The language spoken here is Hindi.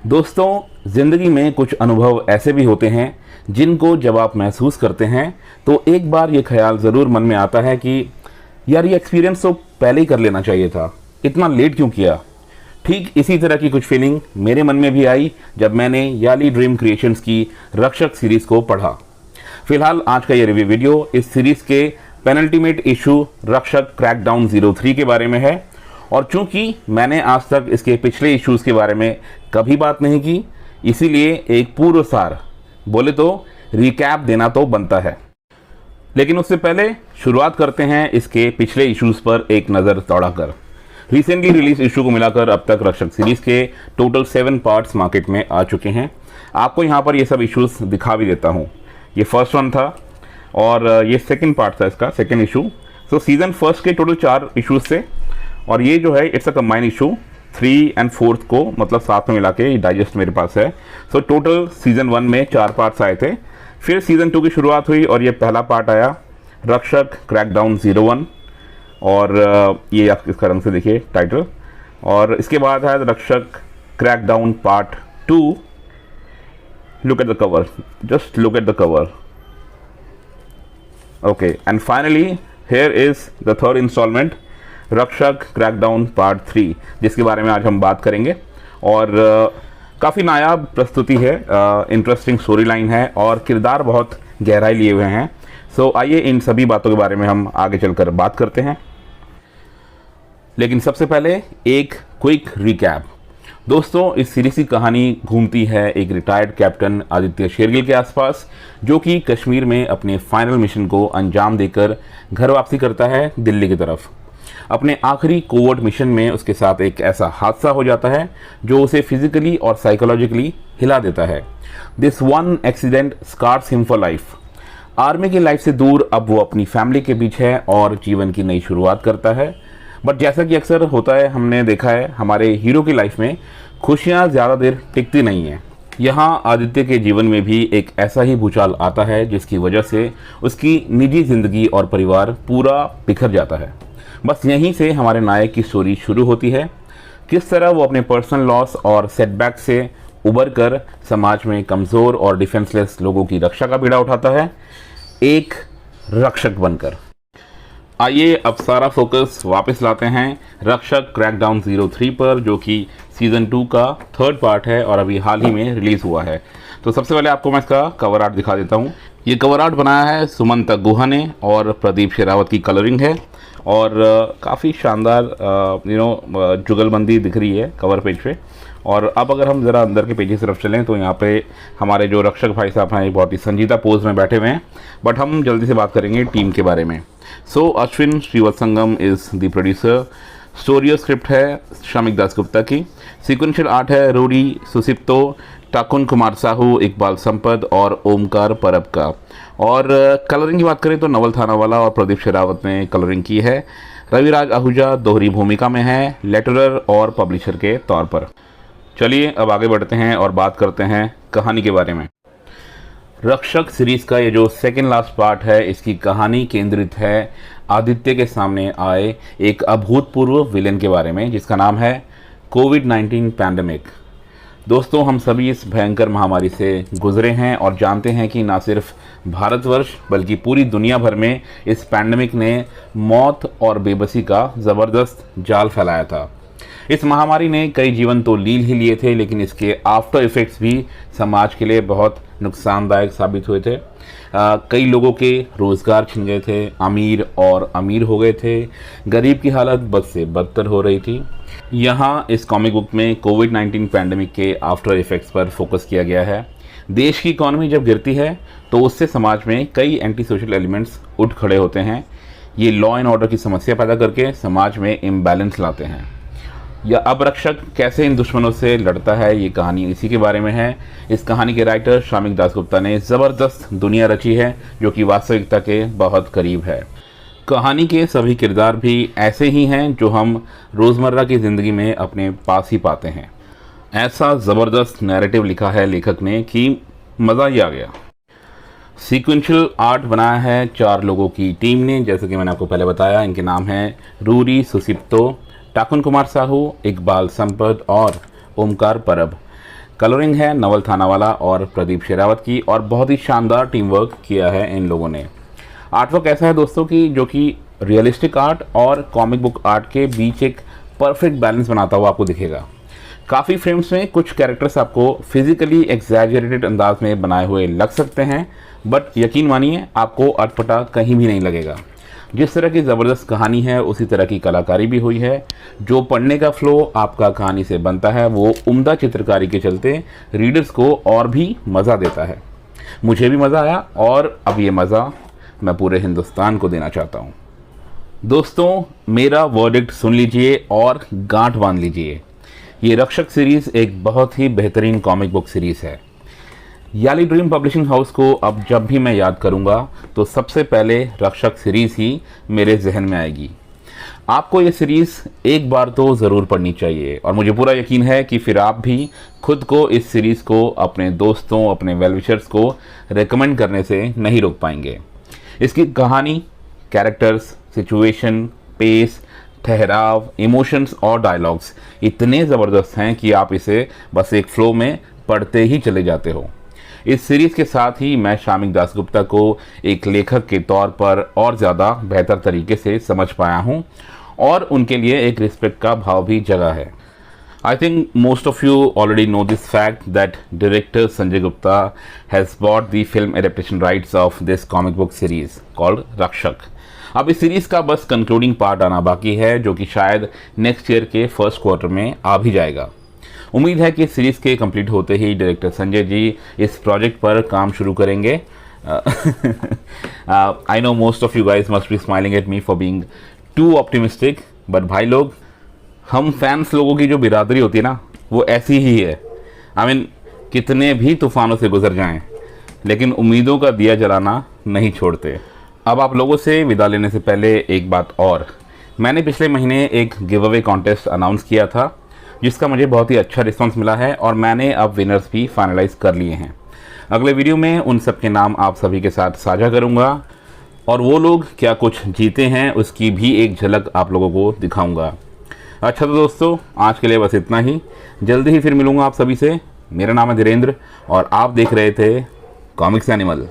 दोस्तों, ज़िंदगी में कुछ अनुभव ऐसे भी होते हैं जिनको जब आप महसूस करते हैं तो एक बार ये ख्याल ज़रूर मन में आता है कि यार ये एक्सपीरियंस तो पहले ही कर लेना चाहिए था, इतना लेट क्यों किया। ठीक इसी तरह की कुछ फीलिंग मेरे मन में भी आई जब मैंने याली ड्रीम क्रिएशंस की रक्षक सीरीज़ को पढ़ा। फिलहाल आज का ये रिव्यू वीडियो इस सीरीज़ के पेनल्टीमेट इशू रक्षक क्रैकडाउन 03 के बारे में है। और चूंकि मैंने आज तक इसके पिछले इश्यूज़ के बारे में कभी बात नहीं की, इसीलिए एक पूर्व सार बोले तो रिकैप देना तो बनता है। लेकिन उससे पहले शुरुआत करते हैं इसके पिछले इश्यूज़ पर एक नज़र दौड़ाकर। रिसेंटली रिलीज इशू को मिलाकर अब तक रक्षक सीरीज़ के टोटल 7 पार्ट्स मार्केट में आ चुके हैं। आपको यहाँ पर ये सब इश्यूज़ दिखा भी देता हूँ। ये फर्स्ट वन था और ये सेकेंड पार्ट था, इसका सेकेंड इशू। सो सीज़न फर्स्ट के टोटल 4 इशूज़ थे और ये जो है इट्स अ कंबाइन इशू 3 और 4 को मतलब साथ में मिला के डाइजेस्ट मेरे पास है। सो टोटल सीज़न 1 में 4 पार्ट्स आए थे। फिर सीज़न 2 की शुरुआत हुई और ये पहला पार्ट आया रक्षक क्रैकडाउन 01 और ये आप इसका रंग से देखिए टाइटल। और इसके बाद है Rakshak crackdown part 2। Look at the cover, just look at the cover. Okay, and finally here is the third instalment Rakshak crackdown part 3, जिसके बारे में आज हम बात करेंगे। और काफ़ी नायाब प्रस्तुति है, इंटरेस्टिंग स्टोरी लाइन है और किरदार बहुत गहराई लिए हुए हैं। सो आइए इन सभी बातों के बारे में हम आगे चलकर बात करते हैं। लेकिन सबसे पहले एक क्विक रिकैप। दोस्तों, इस सीरीज की कहानी घूमती है एक रिटायर्ड कैप्टन आदित्य शेरगिल के आसपास, जो कि कश्मीर में अपने फाइनल मिशन को अंजाम देकर घर वापसी करता है दिल्ली की तरफ। अपने आखिरी कोवर्ट मिशन में उसके साथ एक ऐसा हादसा हो जाता है जो उसे फिजिकली और साइकोलॉजिकली हिला देता है। This one accident scars him for life. Army की लाइफ से दूर अब वो अपनी फैमिली के बीच है और जीवन की नई शुरुआत करता है। बट जैसा कि अक्सर होता है, हमने देखा है हमारे हीरो की लाइफ में खुशियाँ ज़्यादा देर टिकती नहीं हैं। यहाँ आदित्य के जीवन में भी एक ऐसा ही भूचाल आता है जिसकी वजह से उसकी निजी ज़िंदगी और परिवार पूरा बिखर जाता है। बस यहीं से हमारे नायक की स्टोरी शुरू होती है। किस तरह वो अपने पर्सनल लॉस और सेटबैक से उबर कर समाज में कमज़ोर और डिफेंसलेस लोगों की रक्षा का बीड़ा उठाता है, एक रक्षक बनकर। आइए अब सारा फोकस वापस लाते हैं रक्षक क्रैकडाउन 03 पर, जो कि सीज़न 2 का थर्ड पार्ट है और अभी हाल ही में रिलीज़ हुआ है। तो सबसे पहले आपको मैं इसका कवर आर्ट दिखा देता हूँ। ये कवर आर्ट बनाया है सुमंत गुहा ने और प्रदीप शेरावत की कलरिंग है और काफ़ी शानदार जुगलबंदी दिख रही है कवर पेज पे। और अब अगर हम ज़रा अंदर के पेज की तरफ चलें तो यहाँ पे हमारे जो रक्षक भाई साहब हैं बहुत ही संजीदा पोज में बैठे हुए हैं। बट हम जल्दी से बात करेंगे टीम के बारे में। So Ashwin Srivatsangam is the producer. Story और स्क्रिप्ट है शामिक दासगुप्ता की। सीक्वेंशियल आर्ट है रूरी सुसिप्तो, टाकुन कुमार साहू, इकबाल संपत और ओमकार परब का। और कलरिंग की बात करें तो नवल थानावाला और प्रदीप शेरावत ने कलरिंग की है। रविराज आहूजा दोहरी भूमिका में है, लेटरर और पब्लिशर के तौर पर। चलिए अब आगे बढ़ते हैं और बात करते हैं कहानी के बारे में। रक्षक सीरीज़ का ये जो सेकेंड लास्ट पार्ट है, इसकी कहानी केंद्रित है आदित्य के सामने आए एक अभूतपूर्व विलेन के बारे में, जिसका नाम है कोविड-19 पैंडेमिक। दोस्तों, हम सभी इस भयंकर महामारी से गुजरे हैं और जानते हैं कि ना सिर्फ भारतवर्ष बल्कि पूरी दुनिया भर में इस पैंडेमिक ने मौत और बेबसी का ज़बरदस्त जाल फैलाया था। इस महामारी ने कई जीवन तो लील ही लिए थे, लेकिन इसके आफ्टर इफ़ेक्ट्स भी समाज के लिए बहुत नुकसानदायक साबित हुए थे। कई लोगों के रोज़गार छिन गए थे, अमीर और अमीर हो गए थे, गरीब की हालत बद से बदतर हो रही थी। यहाँ इस कॉमिक बुक में कोविड-19 पैंडेमिक के आफ्टर इफ़ेक्ट्स पर फोकस किया गया है। देश की इकॉनमी जब गिरती है तो उससे समाज में कई एंटी सोशल एलिमेंट्स उठ खड़े होते हैं। ये लॉ एंड ऑर्डर की समस्या पैदा करके समाज में इम्बैलेंस लाते हैं। या अब रक्षक कैसे इन दुश्मनों से लड़ता है, ये कहानी इसी के बारे में है। इस कहानी के राइटर शामिक दासगुप्ता ने ज़बरदस्त दुनिया रची है जो कि वास्तविकता के बहुत करीब है। कहानी के सभी किरदार भी ऐसे ही हैं जो हम रोज़मर्रा की ज़िंदगी में अपने पास ही पाते हैं। ऐसा ज़बरदस्त नैरेटिव लिखा है लेखक ने कि मज़ा ही आ गया। सीक्वेंशियल आर्ट बनाया है 4 लोगों की टीम ने, जैसे कि मैंने आपको पहले बताया। इनके नाम हैं रूरी सुसिप्तो, टाकुन कुमार साहू, इकबाल संपत और ओमकार परब। कलरिंग है नवल थानावाला और प्रदीप शेरावत की, और बहुत ही शानदार टीम वर्क किया है इन लोगों ने। आर्टवर्क ऐसा है दोस्तों कि जो कि रियलिस्टिक आर्ट और कॉमिक बुक आर्ट के बीच एक परफेक्ट बैलेंस बनाता हुआ आपको दिखेगा। काफ़ी फ्रेम्स में कुछ कैरेक्टर्स आपको फिजिकली एग्जैजरेटेड अंदाज में बनाए हुए लग सकते हैं, बट यकीन मानिए आपको अटपटा कहीं भी नहीं लगेगा। जिस तरह की ज़बरदस्त कहानी है उसी तरह की कलाकारी भी हुई है। जो पढ़ने का फ्लो आपका कहानी से बनता है वो उम्दा चित्रकारी के चलते रीडर्स को और भी मज़ा देता है। मुझे भी मज़ा आया और अब ये मज़ा मैं पूरे हिंदुस्तान को देना चाहता हूँ। दोस्तों, मेरा वर्डिक्ट सुन लीजिए और गांठ बांध लीजिए। ये रक्षक सीरीज़ एक बहुत ही बेहतरीन कॉमिक बुक सीरीज़ है। याली ड्रीम पब्लिशिंग हाउस को अब जब भी मैं याद करूंगा तो सबसे पहले रक्षक सीरीज़ ही मेरे जहन में आएगी। आपको ये सीरीज़ एक बार तो ज़रूर पढ़नी चाहिए और मुझे पूरा यकीन है कि फिर आप भी खुद को इस सीरीज़ को अपने दोस्तों, अपने वेलविशर्स को रेकमेंड करने से नहीं रोक पाएंगे। इसकी कहानी, कैरेक्टर्स, सिचुएशन, पेस, ठहराव, इमोशंस और डायलॉग्स इतने ज़बरदस्त हैं कि आप इसे बस एक फ्लो में पढ़ते ही चले जाते हो। इस सीरीज़ के साथ ही मैं शामिक दासगुप्ता को एक लेखक के तौर पर और ज़्यादा बेहतर तरीके से समझ पाया हूँ और उनके लिए एक रिस्पेक्ट का भाव भी जगा है। I think most of you already know this fact that director Sanjay Gupta has bought the film adaptation rights of this comic book series called रक्षक। अब इस सीरीज़ का बस कंक्लूडिंग पार्ट आना बाकी है जो कि शायद नेक्स्ट ईयर के फर्स्ट क्वार्टर में आ भी जाएगा। उम्मीद है कि इस सीरीज़ के कंप्लीट होते ही डायरेक्टर संजय जी इस प्रोजेक्ट पर काम शुरू करेंगे। I know most of you guys must be smiling at me for being to optimistic, but भाई लोग, हम फैंस लोगों की जो बिरादरी होती है ना वो ऐसी ही है। आई मीन कितने भी तूफानों से गुजर जाएं लेकिन उम्मीदों का दिया जलाना नहीं छोड़ते। अब आप लोगों से विदा लेने से पहले एक बात और, मैंने पिछले महीने एक गिव अवे कॉन्टेस्ट अनाउंस किया था जिसका मुझे बहुत ही अच्छा रिस्पांस मिला है और मैंने अब विनर्स भी फाइनलाइज कर लिए हैं। अगले वीडियो में उन सब के नाम आप सभी के साथ साझा करूंगा और वो लोग क्या कुछ जीते हैं उसकी भी एक झलक आप लोगों को दिखाऊंगा। अच्छा तो दोस्तों, आज के लिए बस इतना ही। जल्दी ही फिर मिलूंगा आप सभी से। मेरा नाम है धीरेन्द्र और आप देख रहे थे कॉमिक्स एनिमल।